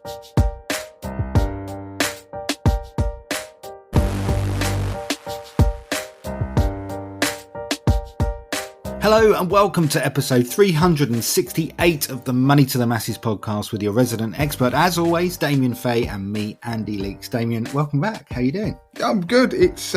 Hello and welcome to episode 368 of the Money to the Masses podcast with your resident expert, as always, Damien Fay, and me, Andy Leakes. Damien, welcome back. How are you doing? I'm good. It's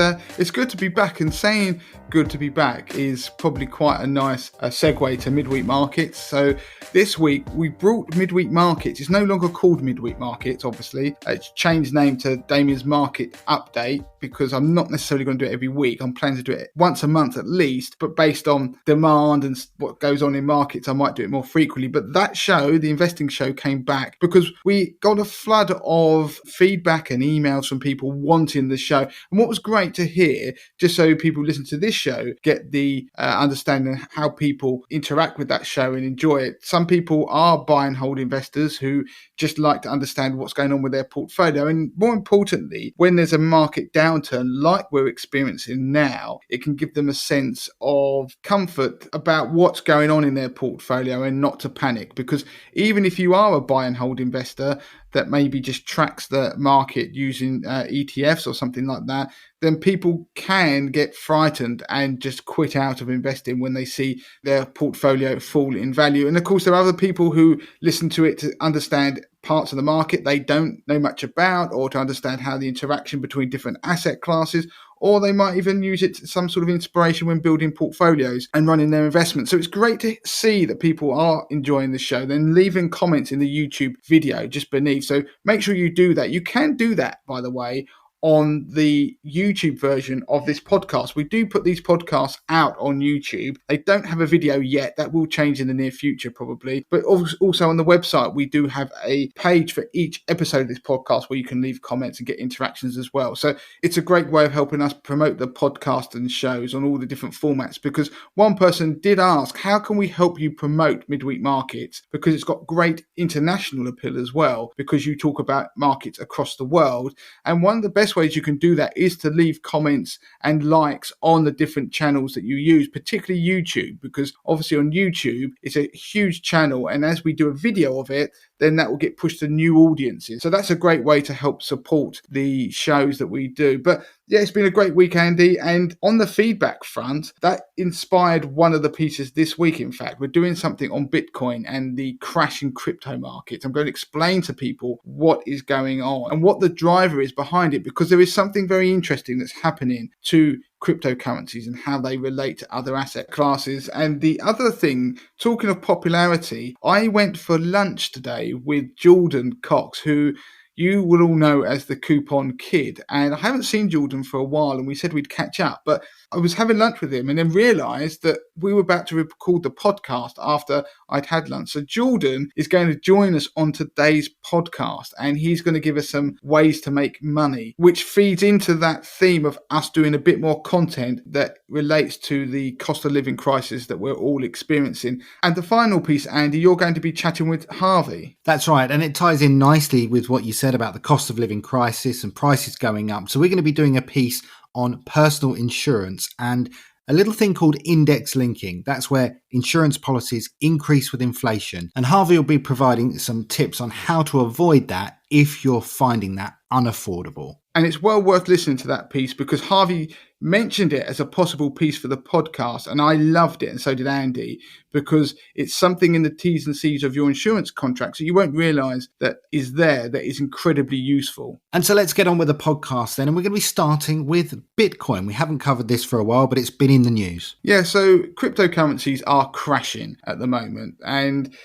good to be back, and saying good to be back is probably quite a nice segue to midweek markets. So this week we brought midweek markets. It's no longer called midweek markets, obviously. It's changed name to Damien's Market Update because I'm not necessarily going to do it every week. I'm planning to do it once a month at least, but based on demand and what goes on in markets, I might do it more frequently. But that show, the investing show, came back because we got a flood of feedback and emails from people wanting the show. And what was great to hear, just so people listen to this show get the understanding how people interact with that show and enjoy it. Some people are buy and hold investors who just like to understand what's going on with their portfolio. And more importantly, when there's a market downturn like we're experiencing now, it can give them a sense of comfort about what's going on in their portfolio and not to panic. Because even if you are a buy and hold investor that maybe just tracks the market using ETFs or something like that, then people can get frightened and just quit out of investing when they see their portfolio fall in value. And of course, there are other people who listen to it to understand parts of the market they don't know much about, or to understand how the interaction between different asset classes, or they might even use it as some sort of inspiration when building portfolios and running their investments. So it's great to see that people are enjoying the show, then leaving comments in the YouTube video just beneath. So make sure you do that. You can do that, by the way, on the YouTube version of this podcast. We do put these podcasts out on YouTube. They don't have a video yet. That will change in the near future probably. But also on the website, we do have a page for each episode of this podcast where you can leave comments and get interactions as well. So it's a great way of helping us promote the podcast and shows on all the different formats, because one person did ask, how can we help you promote midweek markets? Because it's got great international appeal as well, because you talk about markets across the world. And one of the best ways you can do that is to leave comments and likes on the different channels that you use, particularly YouTube, because obviously on YouTube it's a huge channel, and as we do a video of it, then that will get pushed to new audiences. So that's a great way to help support the shows that we do. But yeah, it's been a great week, Andy. And on the feedback front, that inspired one of the pieces this week. In fact, we're doing something on Bitcoin and the crash in crypto markets. I'm going to explain to people what is going on and what the driver is behind it, because there is something very interesting that's happening to cryptocurrencies and how they relate to other asset classes. And the other thing, talking of popularity, I went for lunch today with Jordon Cox, who you will all know as the Coupon Kid. And I haven't seen Jordon for a while, and we said we'd catch up. But I was having lunch with him and then realised that we were about to record the podcast after I'd had lunch. So Jordon is going to join us on today's podcast, and he's going to give us some ways to make money, which feeds into that theme of us doing a bit more content that relates to the cost of living crisis that we're all experiencing. And the final piece, Andy, you're going to be chatting with Harvey. That's right. And it ties in nicely with what you said about the cost of living crisis and prices going up. So we're going to be doing a piece on personal insurance and a little thing called index linking. That's where insurance policies increase with inflation. And Harvey will be providing some tips on how to avoid that if you're finding that unaffordable. And it's well worth listening to that piece, because Harvey mentioned it as a possible piece for the podcast, and I loved it, and so did Andy, because it's something in the T's and C's of your insurance contracts that you won't realise that is there, that is incredibly useful. And so let's get on with the podcast then, and we're going to be starting with Bitcoin. We haven't covered this for a while, but it's been in the news. Yeah, so cryptocurrencies are crashing at the moment, and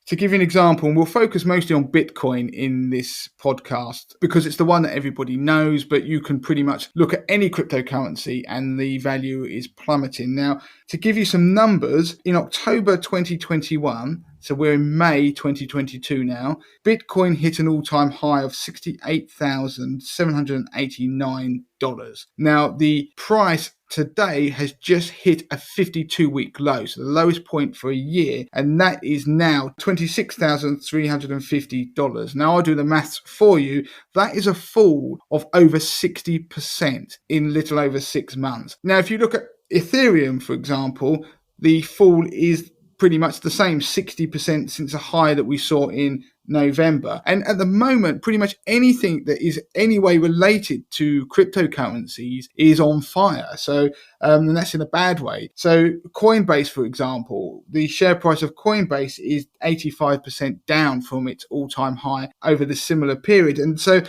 to give you an example, and we'll focus mostly on Bitcoin in this podcast because it's the one that everybody knows, but you can pretty much look at any cryptocurrency and the value is plummeting. Now, to give you some numbers, in October 2021, so we're in May 2022 now, Bitcoin hit an all-time high of $68,789. Now, the price today has just hit a 52-week low, so the lowest point for a year, and that is now $26,350. Now, I'll do the maths for you. That is a fall of over 60% in little over 6 months. Now, if you look at Ethereum, for example, the fall is pretty much the same, 60% since a high that we saw in November. And at the moment, pretty much anything that is any way related to cryptocurrencies is on fire. So, and that's in a bad way. So Coinbase, for example, the share price of Coinbase is 85% down from its all-time high over the similar period. And so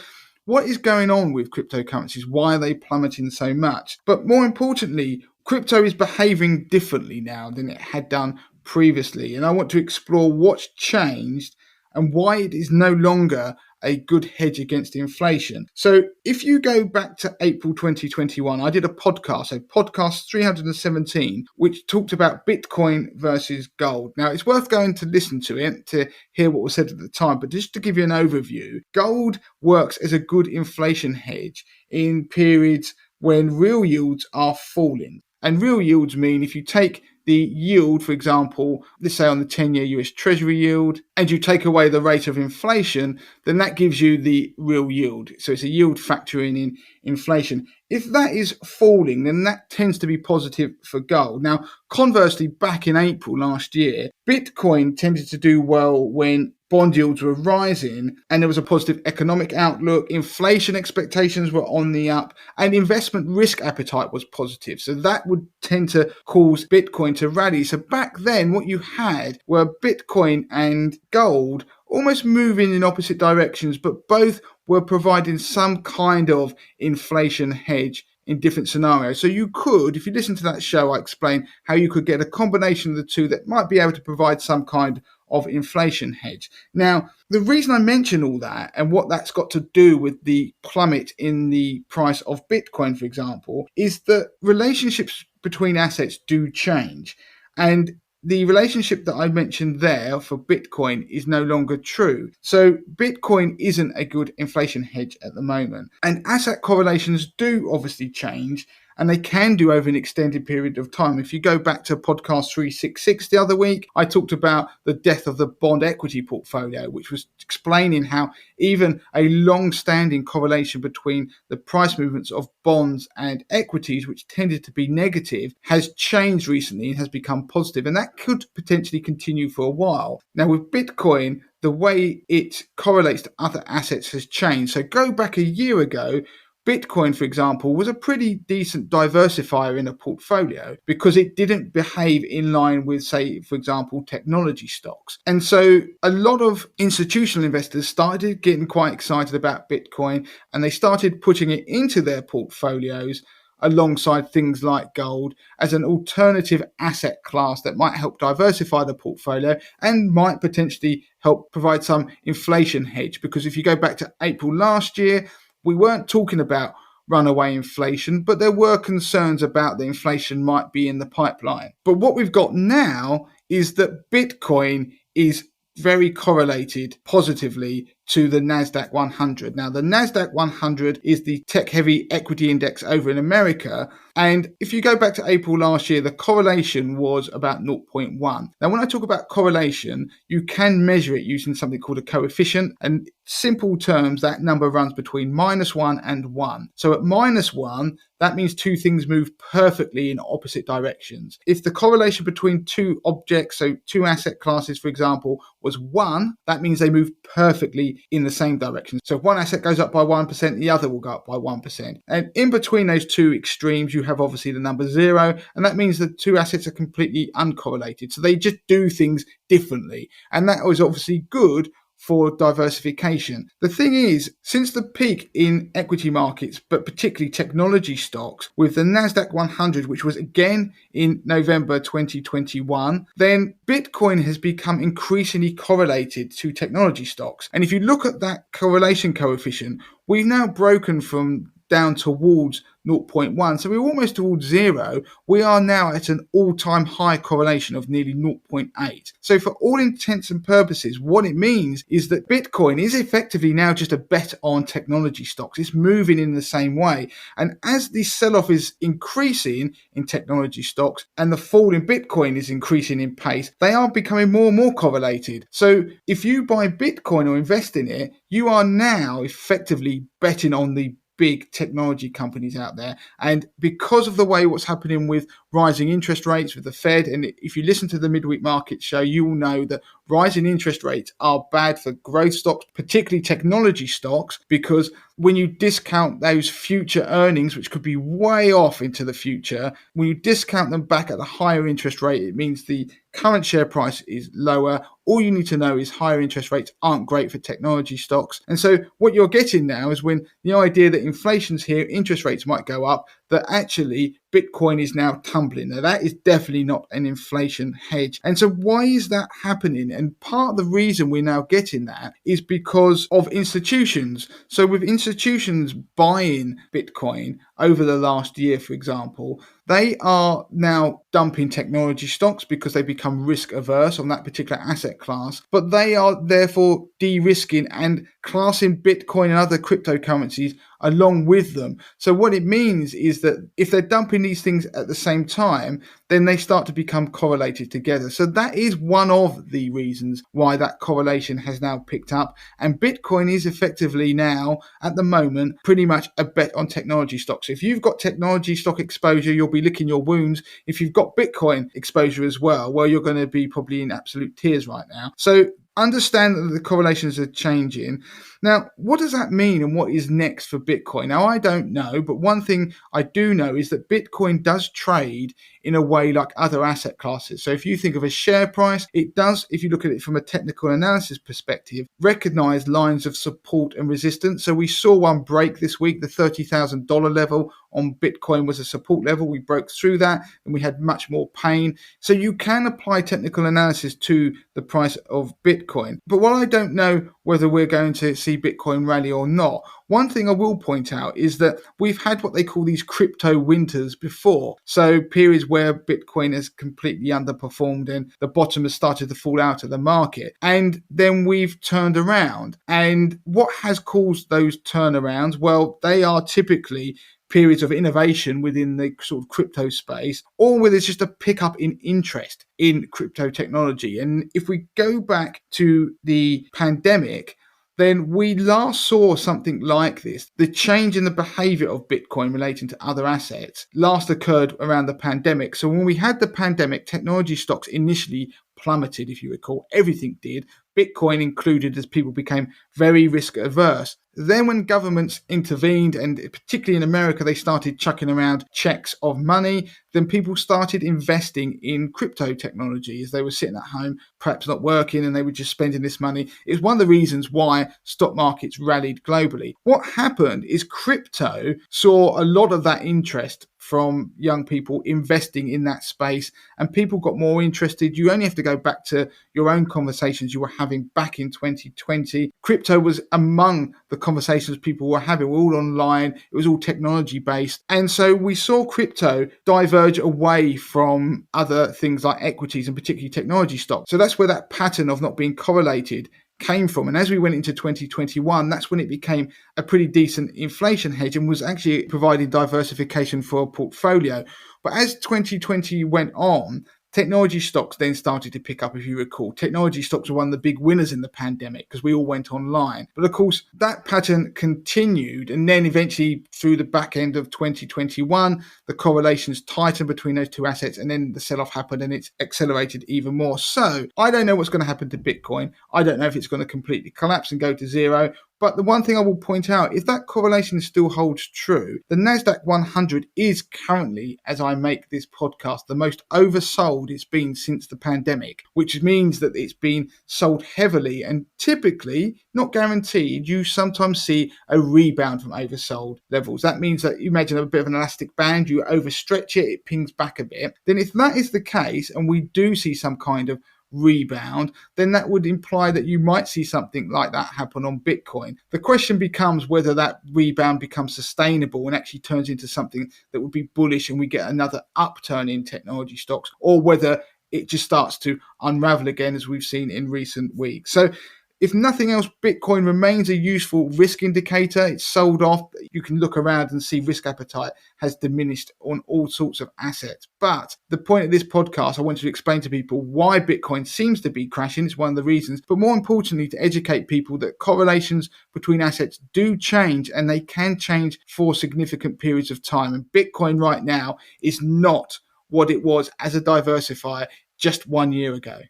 what is going on with cryptocurrencies? Why are they plummeting so much? But more importantly, crypto is behaving differently now than it had done previously. And I want to explore what's changed and why it is no longer a good hedge against inflation. So if you go back to April 2021, I did a podcast, so podcast 317, which talked about Bitcoin versus gold. Now, it's worth going to listen to it to hear what was said at the time, but just to give you an overview, gold works as a good inflation hedge in periods when real yields are falling. And real yields mean if you take the yield, for example, let's say on the 10-year US Treasury yield, and you take away the rate of inflation, then that gives you the real yield. So it's a yield factoring in inflation. If that is falling, then that tends to be positive for gold. Now, conversely, back in April last year, Bitcoin tended to do well when bond yields were rising and there was a positive economic outlook, inflation expectations were on the up, and investment risk appetite was positive. So that would tend to cause Bitcoin to rally. So back then, what you had were Bitcoin and gold almost moving in opposite directions, but both were providing some kind of inflation hedge in different scenarios. So you could, if you listen to that show, I explain how you could get a combination of the two that might be able to provide some kind of inflation hedge. Now, the reason I mention all that and what that's got to do with the plummet in the price of Bitcoin, for example, is that relationships between assets do change. And the relationship that I mentioned there for Bitcoin is no longer true. So Bitcoin isn't a good inflation hedge at the moment. And asset correlations do obviously change, and they can do over an extended period of time. If you go back to podcast 366 the other week, I talked about the death of the bond equity portfolio, which was explaining how even a long-standing correlation between the price movements of bonds and equities, which tended to be negative, has changed recently and has become positive. And that could potentially continue for a while. Now, with Bitcoin, the way it correlates to other assets has changed. So go back a year ago, Bitcoin, for example, was a pretty decent diversifier in a portfolio because it didn't behave in line with, say, for example, technology stocks. And so a lot of institutional investors started getting quite excited about Bitcoin and they started putting it into their portfolios alongside things like gold as an alternative asset class that might help diversify the portfolio and might potentially help provide some inflation hedge. Because if you go back to April last year, we weren't talking about runaway inflation, but there were concerns about the inflation might be in the pipeline. But what we've got now is that Bitcoin is very correlated positively to the NASDAQ 100. Now, the NASDAQ 100 is the tech-heavy equity index over in America. And if you go back to April last year, the correlation was about 0.1. Now, when I talk about correlation, you can measure it using something called a coefficient. And simple terms, that number runs between -1 and 1. So at -1, that means two things move perfectly in opposite directions. If the correlation between two objects, so two asset classes, for example, was 1, that means they move perfectly in the same direction. So if one asset goes up by 1%, the other will go up by 1%. And in between those two extremes, you have obviously the number 0, and that means the two assets are completely uncorrelated. So they just do things differently. And that was obviously good for diversification. The thing is, since the peak in equity markets, but particularly technology stocks, with the NASDAQ 100, which was again in November 2021, then Bitcoin has become increasingly correlated to technology stocks. And if you look at that correlation coefficient, we've now broken from down towards 0.1. So we're almost towards 0. We are now at an all-time high correlation of nearly 0.8. So for all intents and purposes, what it means is that Bitcoin is effectively now just a bet on technology stocks. It's moving in the same way. And as the sell-off is increasing in technology stocks and the fall in Bitcoin is increasing in pace, they are becoming more and more correlated. So if you buy Bitcoin or invest in it, you are now effectively betting on the big technology companies out there. And because of the way what's happening with rising interest rates with the Fed, and if you listen to the midweek market show, you will know that rising interest rates are bad for growth stocks, particularly technology stocks, because when you discount those future earnings, which could be way off into the future, when you discount them back at the higher interest rate, it means the current share price is lower. All you need to know is higher interest rates aren't great for technology stocks. And so what you're getting now is when the idea that inflation's here, interest rates might go up, that actually Bitcoin is now tumbling. Now, that is definitely not an inflation hedge. And so why is that happening? And part of the reason we're now getting that is because of institutions. So with institutions buying Bitcoin over the last year, for example, they are now dumping technology stocks because they become risk averse on that particular asset class, but they are therefore de-risking and classing Bitcoin and other cryptocurrencies along with them. So what it means is that if they're dumping these things at the same time, then they start to become correlated together. So that is one of the reasons why that correlation has now picked up. And Bitcoin is effectively now, at the moment, pretty much a bet on technology stocks. If you've got technology stock exposure, you'll be licking your wounds. If you've got Bitcoin exposure as well, you're going to be probably in absolute tears right now. So understand that the correlations are changing. Now, what does that mean and what is next for Bitcoin? Now, I don't know, but one thing I do know is that Bitcoin does trade in a way like other asset classes. So if you think of a share price, it does, if you look at it from a technical analysis perspective, recognize lines of support and resistance. So we saw one break this week. The $30,000 level on Bitcoin was a support level. We broke through that and we had much more pain. So you can apply technical analysis to the price of Bitcoin. But while I don't know whether we're going to see Bitcoin rally or not, one thing I will point out is that we've had what they call these crypto winters before. So periods where Bitcoin has completely underperformed and the bottom has started to fall out of the market. And then we've turned around. And what has caused those turnarounds? Well, they are typically periods of innovation within the sort of crypto space, or where there's just a pickup in interest in crypto technology. And if we go back to the pandemic, then we last saw something like this. The change in the behavior of Bitcoin relating to other assets last occurred around the pandemic. So when we had the pandemic, technology stocks initially plummeted, if you recall. Everything did, Bitcoin included, as people became very risk averse. Then when governments intervened, and particularly in America, they started chucking around checks of money, then people started investing in crypto technology as they were sitting at home, perhaps not working, and they were just spending this money. It's one of the reasons why stock markets rallied globally. What happened is crypto saw a lot of that interest from young people investing in that space, and people got more interested. You only have to go back to your own conversations you were having back in 2020. Crypto was among the conversations people were having. We're all online. It was all technology based. And so we saw crypto diverge away from other things like equities and particularly technology stocks. So that's where that pattern of not being correlated came from. And as we went into 2021, that's when it became a pretty decent inflation hedge and was actually providing diversification for a portfolio. But as 2020 went on, technology stocks then started to pick up, if you recall. Technology stocks were one of the big winners in the pandemic because we all went online. But of course, that pattern continued. And then eventually through the back end of 2021, the correlations tightened between those two assets. And then the sell-off happened and it's accelerated even more. So I don't know what's going to happen to Bitcoin. I don't know if it's going to completely collapse and go to zero. But the one thing I will point out, if that correlation still holds true, the NASDAQ 100 is currently, as I make this podcast, the most oversold it's been since the pandemic, which means that it's been sold heavily and typically, not guaranteed, you sometimes see a rebound from oversold levels. That means that you imagine a bit of an elastic band, you overstretch it, it pings back a bit. Then if that is the case and we do see some kind of rebound, then that would imply that you might see something like that happen on Bitcoin. The question becomes whether that rebound becomes sustainable and actually turns into something that would be bullish and we get another upturn in technology stocks, or whether it just starts to unravel again as we've seen in recent weeks. So if nothing else, Bitcoin remains a useful risk indicator. It's sold off. You can look around and see risk appetite has diminished on all sorts of assets. But the point of this podcast, I wanted to explain to people why Bitcoin seems to be crashing. It's one of the reasons. But more importantly, to educate people that correlations between assets do change and they can change for significant periods of time. And Bitcoin right now is not what it was as a diversifier just 1 year ago.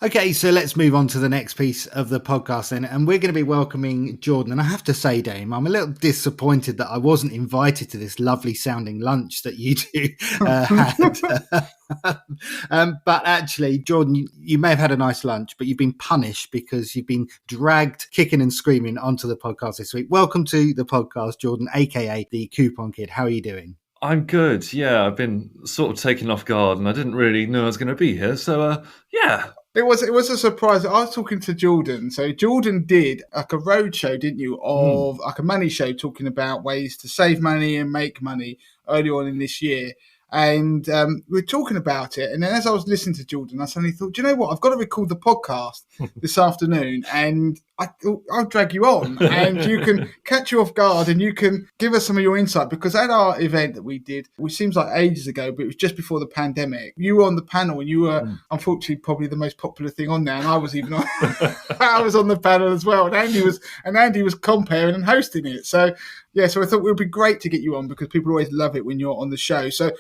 Okay, so let's move on to the next piece of the podcast then. And we're going to be welcoming Jordon. And I have to say, Dame, I'm a little disappointed that I wasn't invited to this lovely sounding lunch that you two had. But actually, Jordon, you may have had a nice lunch, but you've been punished because you've been dragged kicking and screaming onto the podcast this week. Welcome to the podcast, Jordon, aka the Coupon Kid. How are you doing? I'm good. Yeah, I've been sort of taken off guard and I didn't really know I was going to be here. So, yeah. It was a surprise. I was talking to Jordon. So Jordon did like a road show, didn't you, of like a money show talking about ways to save money and make money early on in this year. And we were talking about it. And then as I was listening to Jordon, I suddenly thought, do you know what? I've got to record the podcast this afternoon. And I'll drag you on and you can catch you off guard and you can give us some of your insight. Because at our event that we did, which seems like ages ago, but it was just before the pandemic, you were on the panel and you were unfortunately probably the most popular thing on there. And I was even on, I was on the panel as well. And Andy was comparing and hosting it. So yeah, so I thought it would be great to get you on because people always love it when you're on the show. So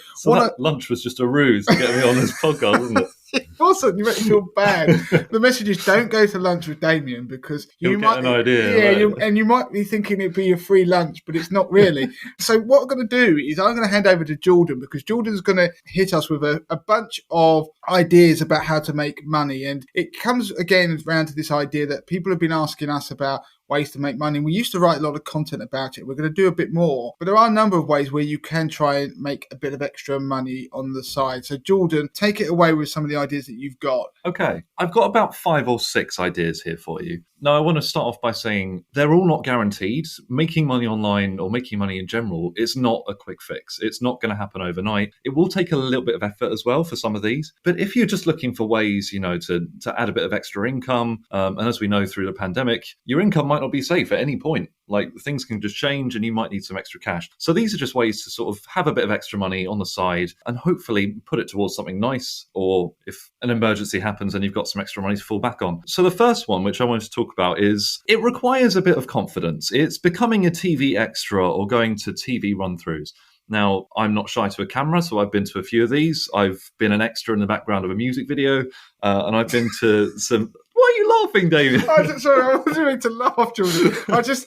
lunch was just a ruse to get me on this podcast, wasn't it? It wasn't. You make me feel bad. The message is don't go to lunch with Damien because You'll get an idea. Yeah, and you might be thinking it'd be a free lunch, but it's not really. So what I'm going to do is I'm going to hand over to Jordon because Jordan's going to hit us with a bunch of ideas about how to make money. And it comes again around to this idea that people have been asking us about ways to make money. We used to write a lot of content about it. We're going to do a bit more, but there are a number of ways where you can try and make a bit of extra money on the side. So Jordon, take it away with some of the ideas that you've got. Okay, I've got about 5 or 6 ideas here for you. Now, I want to start off by saying they're all not guaranteed. Making money online or making money in general is not a quick fix. It's not going to happen overnight. It will take a little bit of effort as well for some of these. But if you're just looking for ways, to add a bit of extra income, and as we know through the pandemic, your income might not be safe at any point. Like things can just change and you might need some extra cash. So these are just ways to sort of have a bit of extra money on the side and hopefully put it towards something nice, or if an emergency happens and you've got some extra money to fall back on. So the first one, which I wanted to talk about, is it requires a bit of confidence. It's becoming a TV extra or going to TV run-throughs. Now, I'm not shy to a camera, so I've been to a few of these. I've been an extra in the background of a music video, and I've been to some... Why are you laughing, David? Sorry, I wasn't meant to laugh, Jordan. If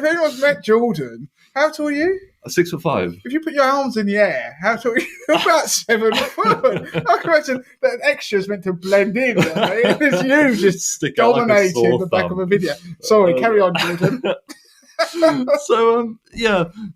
anyone's met Jordan, how tall are you? 6'5". If you put your arms in the air, how tall are you? About 7 foot. I can imagine that an extra is meant to blend in. It's you just dominating like the back of a video. Sorry, carry on, Jordan. So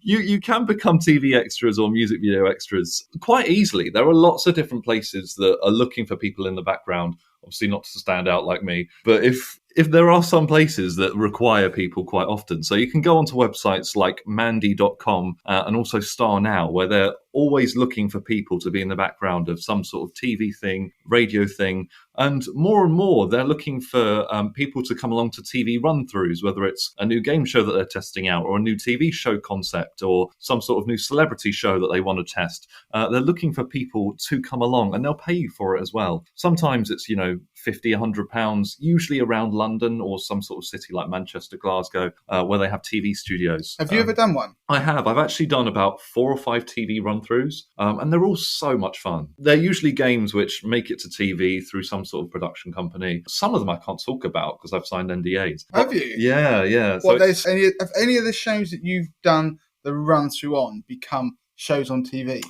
you can become TV extras or music video extras quite easily. There are lots of different places that are looking for people in the background, obviously not to stand out like me, but if there are some places that require people quite often. So you can go onto websites like mandy.com and also Star Now, where they're always looking for people to be in the background of some sort of TV thing, radio thing. And more, they're looking for people to come along to TV run-throughs, whether it's a new game show that they're testing out or a new TV show concept or some sort of new celebrity show that they want to test. They're looking for people to come along and they'll pay you for it as well. Sometimes it's, £50, £100, usually around London or some sort of city like Manchester, Glasgow, where they have TV studios. Have you ever done one? I have. I've actually done about 4 or 5 TV run-throughs, and they're all so much fun. They're usually games which make it to TV through some sort of production company. Some of them I can't talk about because I've signed NDAs. Have you? Yeah. Have any of the shows that you've done the run-through on become shows on TV?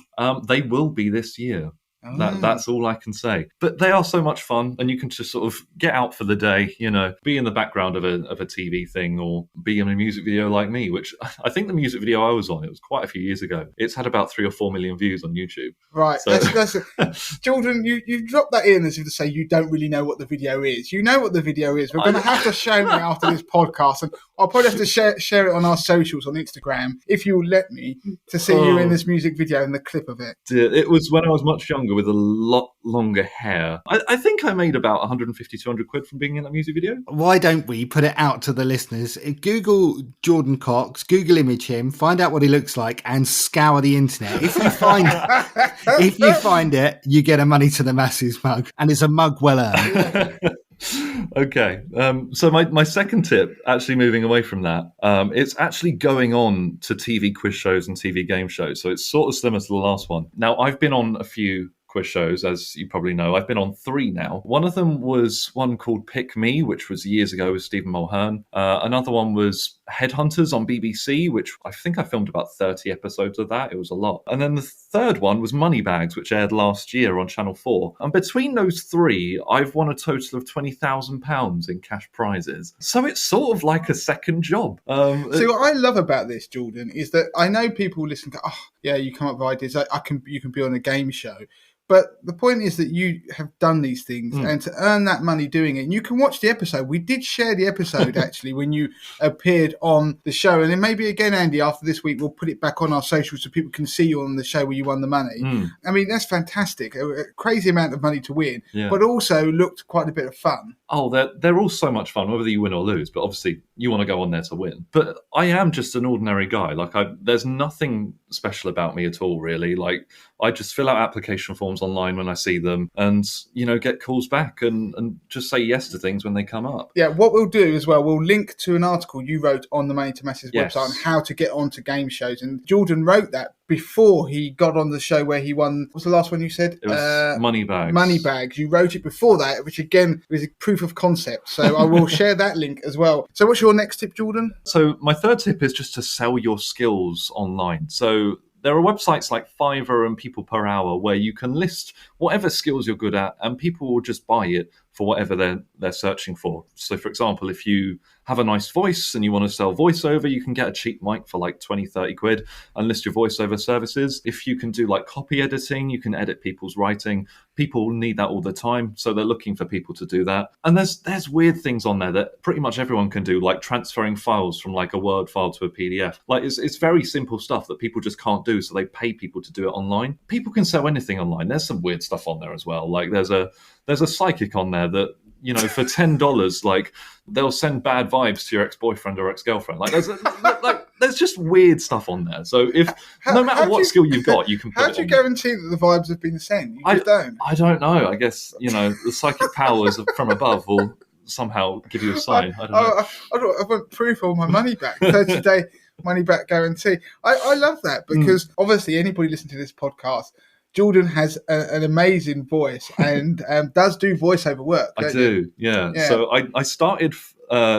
They will be this year. That's all I can say. But they are so much fun, and you can just sort of get out for the day, be in the background of a TV thing or be in a music video like me, which I think the music video I was on, it was quite a few years ago. It's had about 3 or 4 million views on YouTube. Right. So, that's Jordan, you dropped that in as if to say you don't really know what the video is. You know what the video is. We're going to have to show me after this podcast, and I'll probably have to share it on our socials on Instagram, if you'll let me, to see you in this music video and the clip of it. It was when I was much younger with a lot longer hair. I think I made about 150, 200 quid from being in that music video. Why don't we put it out to the listeners? Google Jordon Cox, Google image him, find out what he looks like and scour the internet. If you find it, you get a money to the masses mug, and it's a mug well earned. Okay, so my second tip, actually moving away from that, it's actually going on to TV quiz shows and TV game shows. So it's sort of similar to the last one. Now, I've been on a few quiz shows, as you probably know. I've been on 3 now. One of them was one called Pick Me, which was years ago with Stephen Mulhern. Another one was Headhunters on BBC, which I think I filmed about 30 episodes of that. It was a lot. And then the third one was Moneybags, which aired last year on Channel 4. And between those 3, I've won a total of £20,000 in cash prizes. So it's sort of like a second job. See, what I love about this, Jordan, is that I know people listen to, oh, yeah, you come up with ideas. You can be on a game show. But the point is that you have done these things and to earn that money doing it. And you can watch the episode. We did share the episode, actually, when you appeared on the show. And then maybe again, Andy, after this week, we'll put it back on our socials so people can see you on the show where you won the money. I mean, that's fantastic. A crazy amount of money to win, but also looked quite a bit of fun. Oh, they're all so much fun, whether you win or lose. But obviously, you want to go on there to win. But I am just an ordinary guy. Like, there's nothing special about me at all, really. Like, I just fill out application forms online when I see them, and get calls back and just say yes to things when they come up. Yeah, what we'll do as well, we'll link to an article you wrote on the Money to Masses website on how to get onto game shows, and Jordan wrote that before he got on the show where he won. What's the last one you said? It was Moneybags. Moneybags. You wrote it before that, which again is a proof of concept. So I will share that link as well. So what's your next tip, Jordan? So my third tip is just to sell your skills online. So there are websites like Fiverr and People Per Hour where you can list whatever skills you're good at, and people will just buy it for whatever they're searching for. So, for example, if you have a nice voice and you want to sell voiceover, you can get a cheap mic for like 20, 30 quid and list your voiceover services. If you can do like copy editing, you can edit people's writing. People need that all the time, so they're looking for people to do that. And there's weird things on there that pretty much everyone can do, like transferring files from like a Word file to a PDF. Like it's very simple stuff that people just can't do, so they pay people to do it online. People can sell anything online. There's some weird stuff on there as well. Like there's a psychic on there that, for $10, like they'll send bad vibes to your ex-boyfriend or ex-girlfriend. Like there's just weird stuff on there. So no matter what skill you've got, you can put it on. How do you guarantee that the vibes have been sent? You just don't. I don't know. I guess, the psychic powers from above will somehow give you a sign. I don't know. I want proof of my money back. 30-day money back guarantee. I love that because obviously anybody listening to this podcast, Jordan has an amazing voice and does do voiceover work. I do, yeah. So I started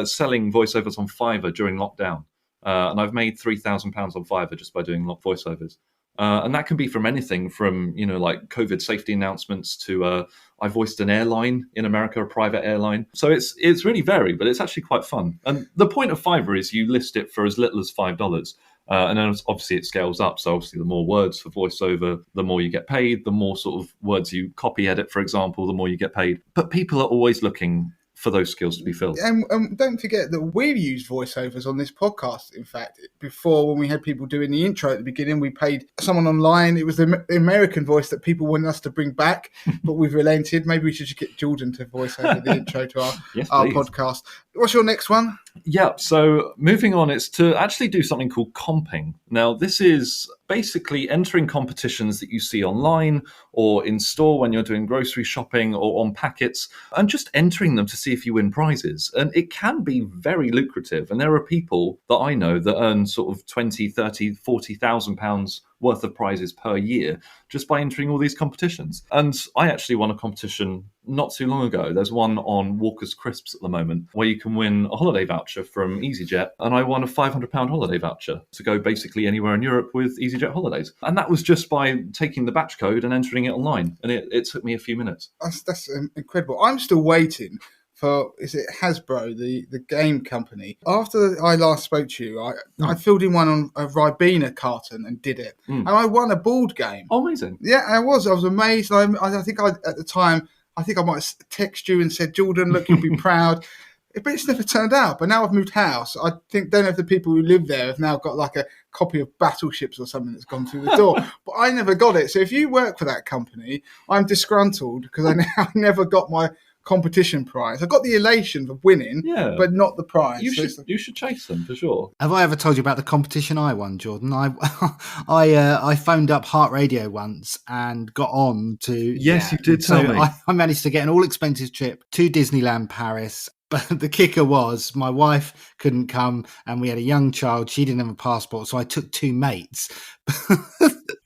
selling voiceovers on Fiverr during lockdown, and I've made £3,000 on Fiverr just by doing voiceovers. And that can be from anything from, like COVID safety announcements to I voiced an airline in America, a private airline. So it's really varied, but it's actually quite fun. And the point of Fiverr is you list it for as little as $5. And then obviously it scales up. So obviously the more words for voiceover, the more you get paid. The more sort of words you copy edit, for example, the more you get paid. But people are always looking for those skills to be filled. And don't forget that we've used voiceovers on this podcast. In fact, before, when we had people doing the intro at the beginning, we paid someone online. It was the American voice that people wanted us to bring back, but we've relented. Maybe we should just get Jordan to voice over the intro to our podcast. What's your next one? Yeah, so moving on, it's to actually do something called comping. Now, this is basically entering competitions that you see online or in store when you're doing grocery shopping or on packets, and just entering them to see if you win prizes. And it can be very lucrative. And there are people that I know that earn sort of 20, 30, 40,000 pounds worth of prizes per year just by entering all these competitions. And I actually won a competition not too long ago. There's one on Walker's Crisps at the moment where you can win a holiday voucher from EasyJet, and I won a £500 holiday voucher to go basically anywhere in Europe with EasyJet holidays. And that was just by taking the batch code and entering it online, and it took me a few minutes. That's incredible. I'm still waiting for, is it Hasbro, the game company? After I last spoke to you, I filled in one on a Ribena carton and did it. And I won a board game. Oh, amazing. Yeah, I was amazed. I think at the time, I think I might have texted you and said, Jordan, look, you'll be proud. But it's never turned out. But now I've moved house. I don't know if the people who live there have now got like a copy of Battleships or something that's gone through the door. But I never got it. So if you work for that company, I'm disgruntled because I never got my competition prize. I got the elation of winning, but not the prize. You should chase them for sure. Have I ever told you about the competition I won, Jordan? I phoned up Heart Radio once and got on to... Yes, you did tell me. I managed to get an all-expenses trip to Disneyland Paris. But the kicker was my wife couldn't come and we had a young child. She didn't have a passport, so I took two mates.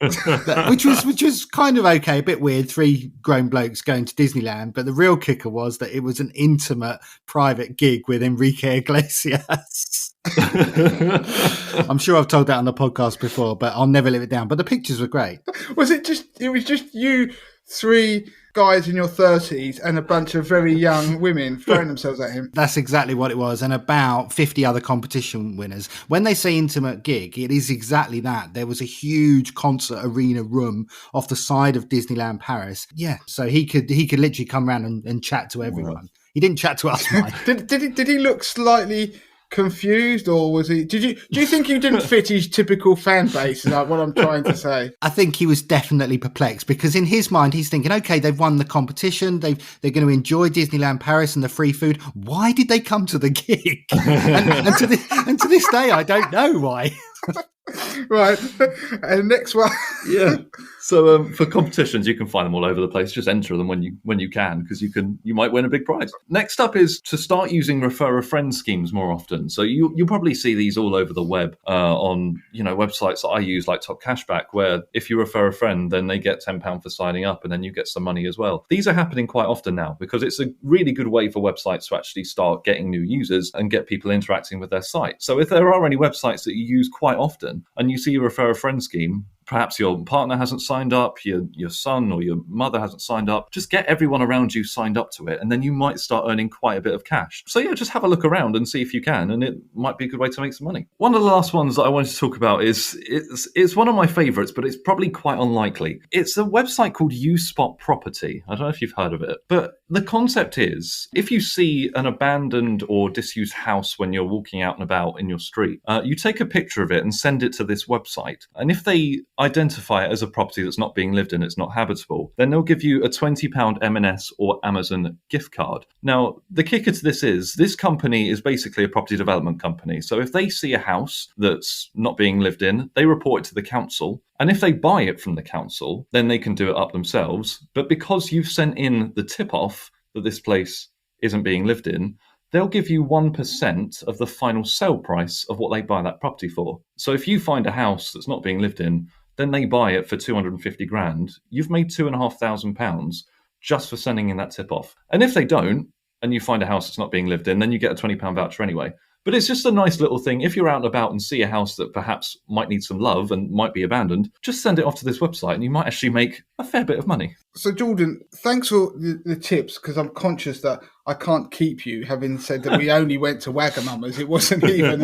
which was kind of okay, a bit weird. 3 grown blokes going to Disneyland, but the real kicker was that it was an intimate private gig with Enrique Iglesias. I'm sure I've told that on the podcast before, but I'll never live it down. But the pictures were great. It was just you 3 guys in your 30s and a bunch of very young women throwing themselves at him. That's exactly what it was, and about 50 other competition winners. When they say intimate gig, it is exactly that. There was a huge concert arena room off the side of Disneyland Paris. Yeah, so he could literally come around and chat to everyone. Wow. He didn't chat to us, Mike. Did he look slightly confused, or was he? Do you think he didn't fit his typical fan base? Is like what I'm trying to say. I think he was definitely perplexed, because in his mind he's thinking, okay, they've won the competition, they're going to enjoy Disneyland Paris and the free food. Why did they come to the gig? and to this day, I don't know why. Right, and next one. Yeah. So for competitions, you can find them all over the place. Just enter them when you can, because you might win a big prize. Next up is to start using refer a friend schemes more often. So you'll probably see these all over the web on websites that I use, like Top Cashback, where if you refer a friend, then they get £10 for signing up, and then you get some money as well. These are happening quite often now, because it's a really good way for websites to actually start getting new users and get people interacting with their site. So if there are any websites that you use quite often and you see a refer a friend scheme, perhaps your partner hasn't signed up, your son or your mother hasn't signed up, just get everyone around you signed up to it, and then you might start earning quite a bit of cash. So yeah, just have a look around and see if you can, and it might be a good way to make some money. One of the last ones that I wanted to talk about is it's one of my favorites, but it's probably quite unlikely. It's a website called USpot Property. I don't know if you've heard of it, but the concept is, if you see an abandoned or disused house when you're walking out and about in your street, you take a picture of it and send it to this website. And if they identify it as a property that's not being lived in, it's not habitable, then they'll give you a £20 M&S or Amazon gift card. Now, the kicker to this is, this company is basically a property development company. So if they see a house that's not being lived in, they report it to the council. And if they buy it from the council, then they can do it up themselves. But because you've sent in the tip-off that this place isn't being lived in, they'll give you 1% of the final sale price of what they buy that property for. So if you find a house that's not being lived in, then they buy it for 250 grand. You've made £2,500 just for sending in that tip off. And if they don't, and you find a house that's not being lived in, then you get a £20 voucher anyway. But it's just a nice little thing. If you're out and about and see a house that perhaps might need some love and might be abandoned, just send it off to this website and you might actually make a fair bit of money. So Jordan, thanks for the tips, because I'm conscious that I can't keep you, having said that we only went to Wagamama's. It wasn't even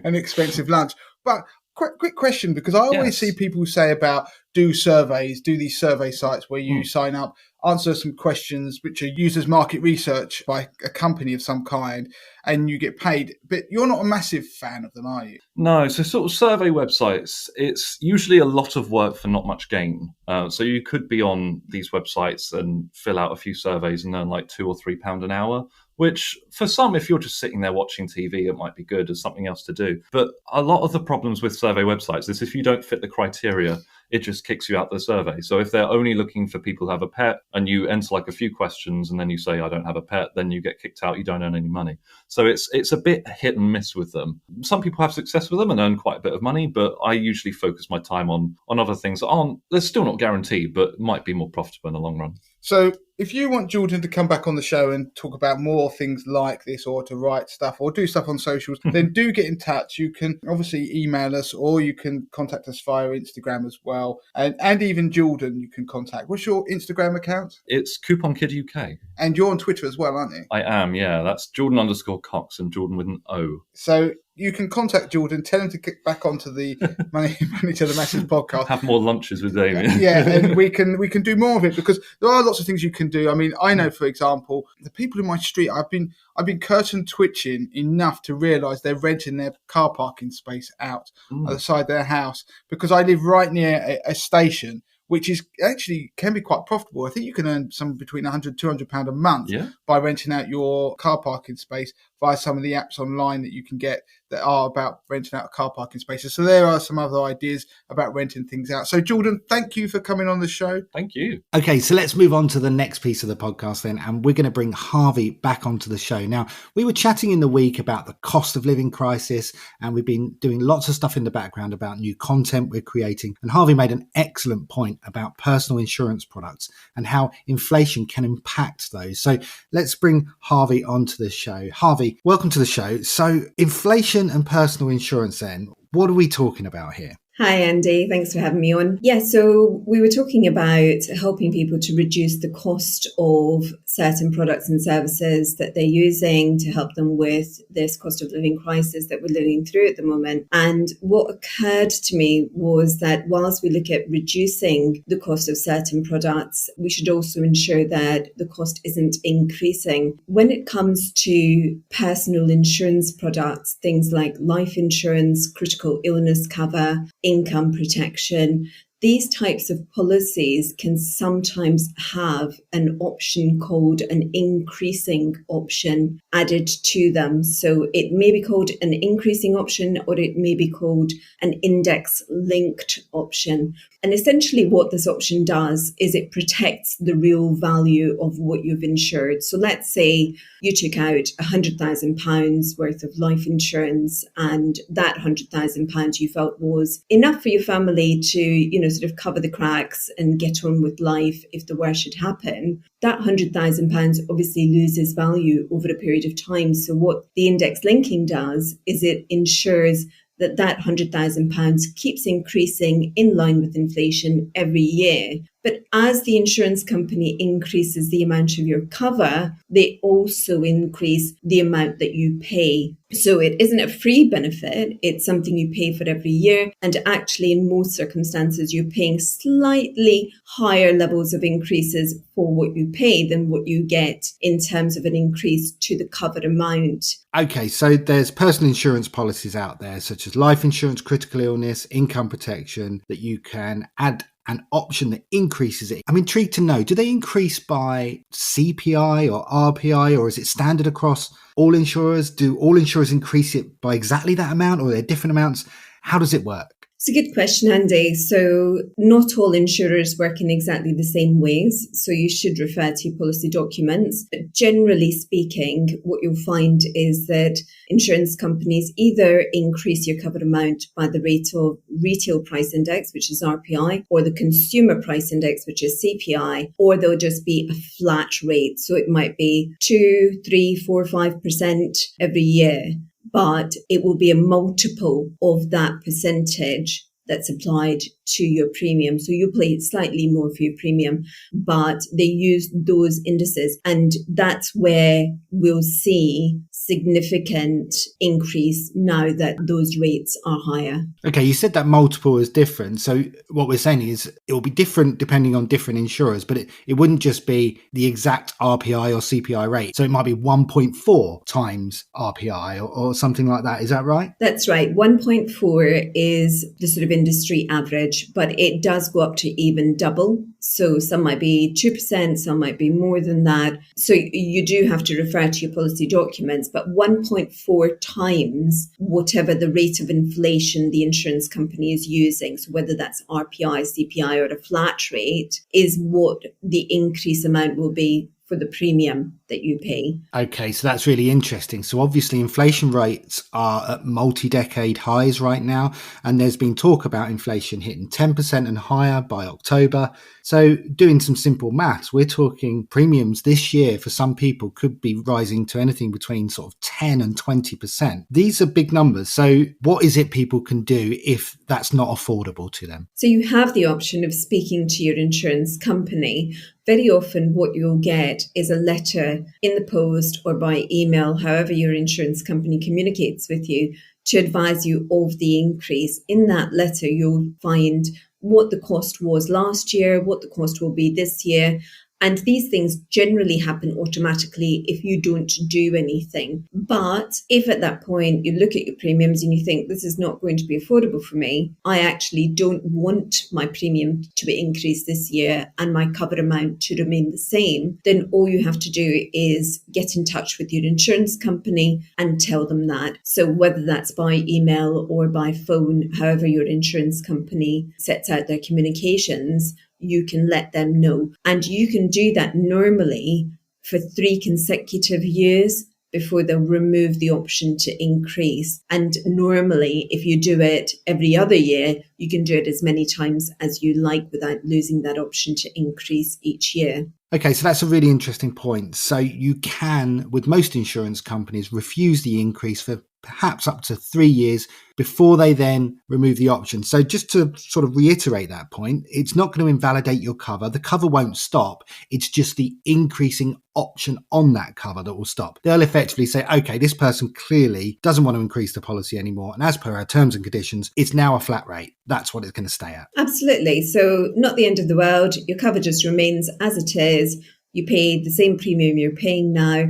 an expensive lunch. But quick question, because I always see people say about do these survey sites where you sign up, answer some questions which are used as market research by a company of some kind, and you get paid. But you're not a massive fan of them, are you? No, so sort of survey websites, it's usually a lot of work for not much gain. So you could be on these websites and fill out a few surveys and earn like £2 or £3 an hour, which for some, if you're just sitting there watching TV, it might be good as something else to do. But a lot of the problems with survey websites is if you don't fit the criteria, it just kicks you out the survey. So if they're only looking for people who have a pet and you enter like a few questions and then you say, I don't have a pet, then you get kicked out, you don't earn any money. So it's a bit hit and miss with them. Some people have success with them and earn quite a bit of money, but I usually focus my time on other things that they're still not guaranteed, but might be more profitable in the long run. So if you want Jordan to come back on the show and talk about more things like this, or to write stuff or do stuff on socials, then do get in touch. You can obviously email us, or you can contact us via Instagram as well. And even Jordan you can contact. What's your Instagram account? It's Coupon Kid UK. And you're on Twitter as well, aren't you? I am, yeah. That's Jordan_Cox and Jordan with an O. So you can contact Jordan, tell him to get back onto the Money to the Masses podcast. Have more lunches with Damien. Yeah, and we can do more of it, because there are lots of things you can do. I mean, I know, for example, the people in my street, I've been curtain twitching enough to realise they're renting their car parking space out at the side of their house, because I live right near a station, which is actually can be quite profitable. I think you can earn somewhere between £100 to £200 a month by renting out your car parking space by some of the apps online that you can get that are about renting out car parking spaces. So there are some other ideas about renting things out. So Jordon, thank you for coming on the show. Thank you. Okay, so let's move on to the next piece of the podcast then, and we're going to bring Harvey back onto the show. Now, we were chatting in the week about the cost of living crisis, and we've been doing lots of stuff in the background about new content we're creating. And Harvey made an excellent point about personal insurance products and how inflation can impact those. So let's bring Harvey onto the show. Harvey, welcome to the show. So inflation and personal insurance then, what are we talking about here? Hi, Andy. Thanks for having me on. Yeah, so we were talking about helping people to reduce the cost of certain products and services that they're using to help them with this cost of living crisis that we're living through at the moment. And what occurred to me was that whilst we look at reducing the cost of certain products, we should also ensure that the cost isn't increasing. When it comes to personal insurance products, things like life insurance, critical illness cover, income protection, these types of policies can sometimes have an option called an increasing option added to them. So it may be called an increasing option, or it may be called an index linked option. And essentially what this option does is it protects the real value of what you've insured. So let's say you took out £100,000 worth of life insurance, and that £100,000 you felt was enough for your family to, sort of cover the cracks and get on with life if the worst should happen. That £100,000 obviously loses value over a period of time. So what the index linking does is it ensures that £100,000 keeps increasing in line with inflation every year. But as the insurance company increases the amount of your cover, they also increase the amount that you pay. So it isn't a free benefit, it's something you pay for every year. And actually, in most circumstances, you're paying slightly higher levels of increases for what you pay than what you get in terms of an increase to the covered amount. Okay, so there's personal insurance policies out there, such as life insurance, critical illness, income protection, that you can add an option that increases it. I'm intrigued to know, do they increase by CPI or RPI, or is it standard across all insurers? Do all insurers increase it by exactly that amount, or are there different amounts? How does it work? It's a good question, Andy. So not all insurers work in exactly the same ways. So you should refer to your policy documents. But generally speaking, what you'll find is that insurance companies either increase your covered amount by the rate of retail price index, which is RPI, or the consumer price index, which is CPI, or they'll just be a flat rate. So it might be 2, 3, 4, 5% every year. But it will be a multiple of that percentage that's applied to your premium. So you pay slightly more for your premium, but they use those indices. And that's where we'll see significant increase now that those rates are higher. Okay, you said that multiple is different. So what we're saying is it will be different depending on different insurers, but it wouldn't just be the exact RPI or CPI rate. So it might be 1.4 times RPI or something like that. Is that right? That's right. 1.4 is the sort of industry average, but it does go up to even double. So some might be 2%, some might be more than that. So you do have to refer to your policy documents, but 1.4 times whatever the rate of inflation the insurance company is using, so whether that's RPI, CPI, or a flat rate, is what the increase amount will be for the premium that you pay. Okay, so that's really interesting. So obviously inflation rates are at multi-decade highs right now, and there's been talk about inflation hitting 10% and higher by October. So doing some simple maths, we're talking premiums this year for some people could be rising to anything between sort of 10 and 20%. These are big numbers. So what is it people can do if that's not affordable to them? So you have the option of speaking to your insurance company. Very often what you'll get is a letter in the post or by email, however your insurance company communicates with you, to advise you of the increase. In that letter, you'll find what the cost was last year, what the cost will be this year, And these things generally happen automatically if you don't do anything. But if at that point you look at your premiums and you think this is not going to be affordable for me, I actually don't want my premium to be increased this year and my cover amount to remain the same, then all you have to do is get in touch with your insurance company and tell them that. So whether that's by email or by phone, however your insurance company sets out their communications, you can let them know. And you can do that normally for 3 consecutive years before they'll remove the option to increase. And normally, if you do it every other year, you can do it as many times as you like without losing that option to increase each year. Okay, so that's a really interesting point. So you can, with most insurance companies, refuse the increase for perhaps up to 3 years before they then remove the option. So just to sort of reiterate that point, it's not going to invalidate your cover. The cover won't stop. It's just the increasing option on that cover that will stop. They'll effectively say, okay, this person clearly doesn't want to increase the policy anymore. And as per our terms and conditions, it's now a flat rate. That's what it's going to stay at. Absolutely. So not the end of the world. Your cover just remains as it is. You pay the same premium you're paying now.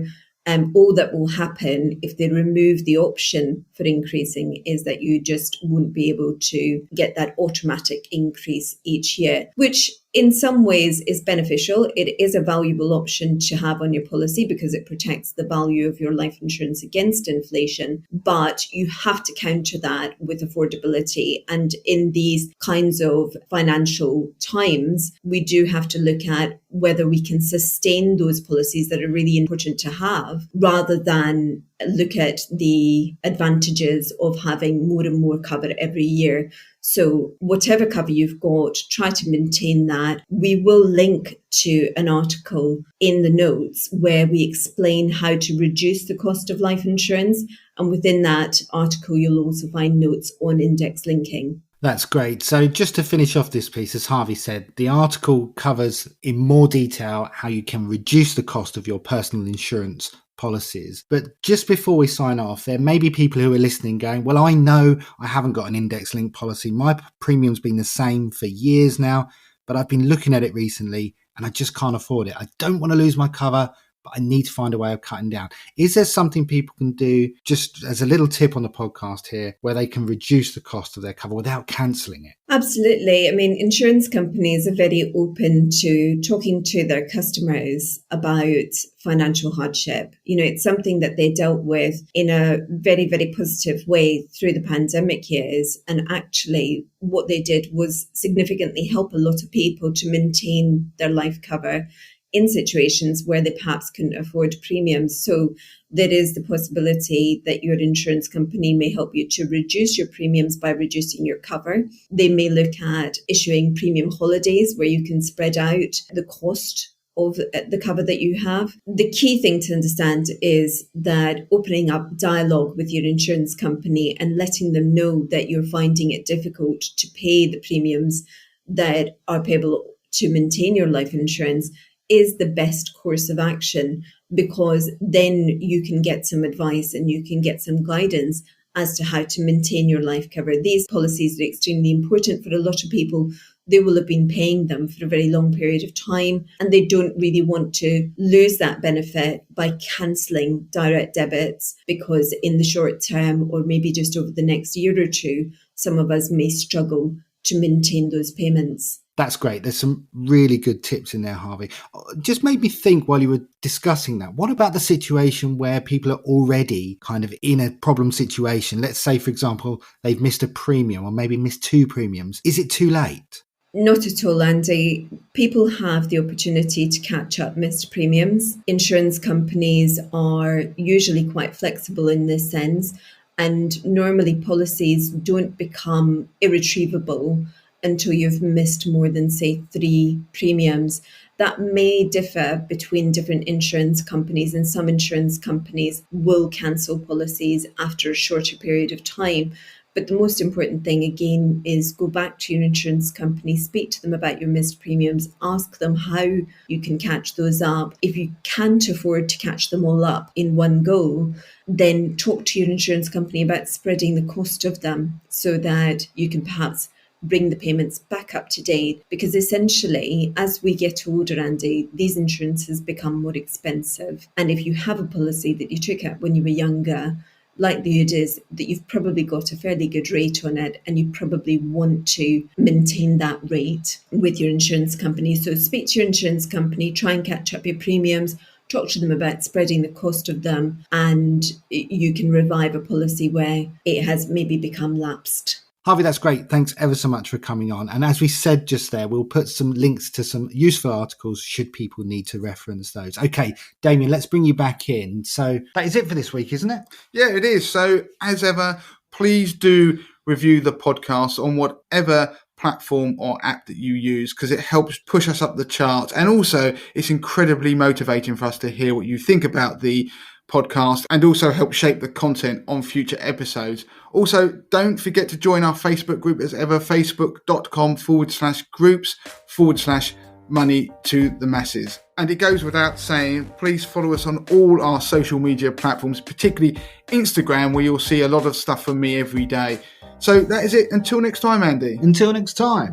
All that will happen if they remove the option for increasing is that you just won't be able to get that automatic increase each year, which in some ways is beneficial. It is a valuable option to have on your policy because it protects the value of your life insurance against inflation. But you have to counter that with affordability. And in these kinds of financial times, we do have to look at whether we can sustain those policies that are really important to have rather than look at the advantages of having more and more cover every year. So whatever cover you've got, try to maintain that. We will link to an article in the notes where we explain how to reduce the cost of life insurance. And within that article, you'll also find notes on index linking. That's great. So just to finish off this piece, as Harvey said, the article covers in more detail how you can reduce the cost of your personal insurance policies. But just before we sign off, there may be people who are listening going, well, I know I haven't got an index linked policy. My premium's been the same for years now, but I've been looking at it recently and I just can't afford it. I don't want to lose my cover, but I need to find a way of cutting down. Is there something people can do, just as a little tip on the podcast here, where they can reduce the cost of their cover without cancelling it? Absolutely. I mean, insurance companies are very open to talking to their customers about financial hardship. You know, it's something that they dealt with in a very, very positive way through the pandemic years. And actually, what they did was significantly help a lot of people to maintain their life cover in situations where they perhaps couldn't afford premiums. So there is the possibility that your insurance company may help you to reduce your premiums by reducing your cover. They may look at issuing premium holidays where you can spread out the cost of the cover that you have. The key thing to understand is that opening up dialogue with your insurance company and letting them know that you're finding it difficult to pay the premiums that are payable to maintain your life insurance is the best course of action, because then you can get some advice and you can get some guidance as to how to maintain your life cover. These policies are extremely important for a lot of people. They will have been paying them for a very long period of time, and they don't really want to lose that benefit by cancelling direct debits, because in the short term, or maybe just over the next year or two, some of us may struggle to maintain those payments. That's great. There's some really good tips in there, Harvey. Just made me think while you were discussing that, what about the situation where people are already kind of in a problem situation? Let's say, for example, they've missed a premium or maybe missed 2 premiums. Is it too late? Not at all, Andy. People have the opportunity to catch up missed premiums. Insurance companies are usually quite flexible in this sense, and normally policies don't become irretrievable until you've missed more than, say, 3 premiums. That may differ between different insurance companies, and some insurance companies will cancel policies after a shorter period of time. But the most important thing, again, is go back to your insurance company, speak to them about your missed premiums, ask them how you can catch those up. If you can't afford to catch them all up in one go, then talk to your insurance company about spreading the cost of them so that you can perhaps bring the payments back up to date, because essentially, as we get older, Andy, these insurances become more expensive. And if you have a policy that you took out when you were younger, likelihood is that you've probably got a fairly good rate on it, and you probably want to maintain that rate with your insurance company. So speak to your insurance company, try and catch up your premiums, talk to them about spreading the cost of them, and you can revive a policy where it has maybe become lapsed. Harvey, that's great. Thanks ever so much for coming on. And as we said just there, we'll put some links to some useful articles should people need to reference those. Okay, Damien, let's bring you back in. So that is it for this week, isn't it? Yeah, it is. So as ever, please do review the podcast on whatever platform or app that you use, because it helps push us up the charts. And also, it's incredibly motivating for us to hear what you think about the podcast, and also help shape the content on future episodes. Also, don't forget to join our Facebook group as ever, facebook.com/groups/money to the masses. And it goes without saying, please follow us on all our social media platforms, particularly Instagram, where you'll see a lot of stuff from me every day. So that is it. Until next time, Andy. Until next time.